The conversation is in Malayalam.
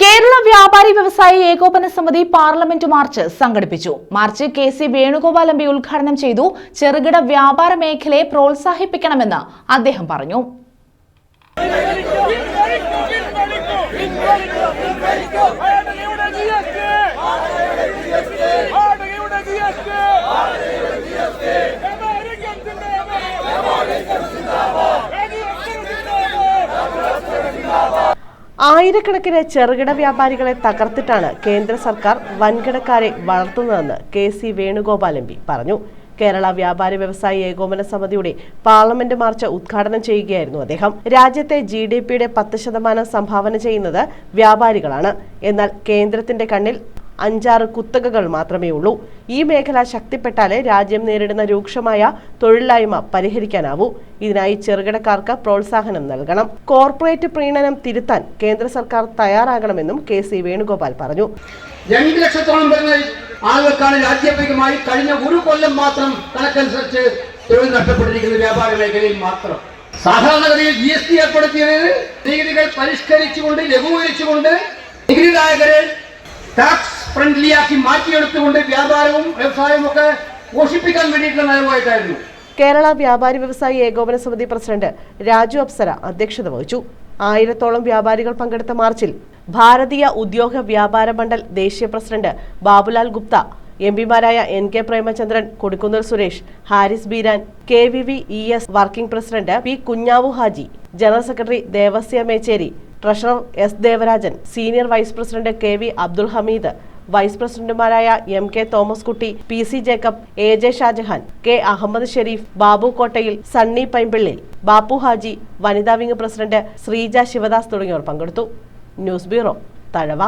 കേരള വ്യാപാരി വ്യവസായി ഏകോപന സമിതി പാർലമെന്റ് മാർച്ച് സംഘടിപ്പിച്ചു. March K C. വേണുഗോപാൽ എം.പി ഉദ്ഘാടനം ചെയ്തു. ചെറുകിട വ്യാപാര മേഖലയെ പ്രോത്സാഹിപ്പിക്കണമെന്ന് അദ്ദേഹം പറഞ്ഞു. ആയിരക്കണക്കിന് ചെറുകിട വ്യാപാരികളെ തകർത്തിട്ടാണ് കേന്ദ്ര സർക്കാർ വൻകിടക്കാരെ വളർത്തുന്നതെന്ന് കെ.സി. വേണുഗോപാൽ എം.പി പറഞ്ഞു. കേരള വ്യാപാരി വ്യവസായി ഏകോപന സമിതിയുടെ പാർലമെന്റ് മാർച്ച് ഉദ്ഘാടനം ചെയ്യുകയായിരുന്നു അദ്ദേഹം. രാജ്യത്തെ GDP-യുടെ 10% സംഭാവന ചെയ്യുന്നത് വ്യാപാരികളാണ്. എന്നാൽ കേന്ദ്രത്തിന്റെ കണ്ണിൽ 5-6 കുത്തകകൾ മാത്രമേ ഉള്ളൂ. ഈ മേഖല ശക്തിപ്പെട്ടാലേ രാജ്യം നേരിടുന്ന രൂക്ഷമായ തൊഴിലില്ലായ്മ പരിഹരിക്കാനാവൂ. ഇതിനായി ചെറുകിടക്കാർക്ക് പ്രോത്സാഹനം നൽകണം. കോർപ്പറേറ്റ് പ്രീണനം തിരുത്താൻ കേന്ദ്ര സർക്കാർ തയ്യാറാകണമെന്നും കെ.സി. വേണുഗോപാൽ പറഞ്ഞു. 2 ലക്ഷത്തോളം വരുന്ന ആളുകൾക്കാണ് രാജ്യപരമായി കഴിഞ്ഞ ഒരു കൊല്ലം മാത്രം കണക്കനുസരിച്ച് തൊഴിൽ നഷ്ടപ്പെട്ടിരിക്കുന്ന വ്യാപാര മേഖലയിൽ മാത്രം. സാധാരണഗതിയിൽ GST ഏർപ്പെടുത്തിയത് നികുതികൾ പരിഷ്കരിച്ചുകൊണ്ട് ലഘൂകരിച്ചുകൊണ്ട് നികുതിദായകരെ ടാക്സ് ഫ്രണ്ട്ലിയാക്കി മാറ്റിയെടുത്തുകൊണ്ട് വ്യാപാരവും വ്യവസായവും ഒക്കെ പോഷിപ്പിക്കാൻ വേണ്ടിയിട്ടുള്ള നയമായിട്ടായിരുന്നു. കേരള വ്യാപാരി വ്യവസായി ഏകോപന സമിതി പ്രസിഡന്റ് രാജു അപ്സര അധ്യക്ഷത വഹിച്ചു. 1000-ഓളം വ്യാപാരികൾ പങ്കെടുത്ത മാർച്ചിൽ ഭാരതീയ ഉദ്യോഗ വ്യാപാര മണ്ഡൽ ദേശീയ പ്രസിഡന്റ് ബാബുലാൽ ഗുപ്ത, എംപിമാരായ N.K. Premachandran, Kodikunnil Suresh, Haris Beeran, KVVES working president P. Kunhavu Haji, general secretary Devasya Mecheri, treasurer S. Devarajan, senior vice president KV Abdul Hameed, vice പ്രസിഡന്റുമാരായ M.K. Thomas Kutty, PC Jacob, AJ Shajahan, K. Ahammed Sherif, Babu Kottayil, Sunny Paimpilly, Bapu Haji, വനിതാ വിംഗ് പ്രസിഡന്റ് ശ്രീജ ശിവദാസ് തുടങ്ങിയവർ പങ്കെടുത്തു. News bureau, Thazhava.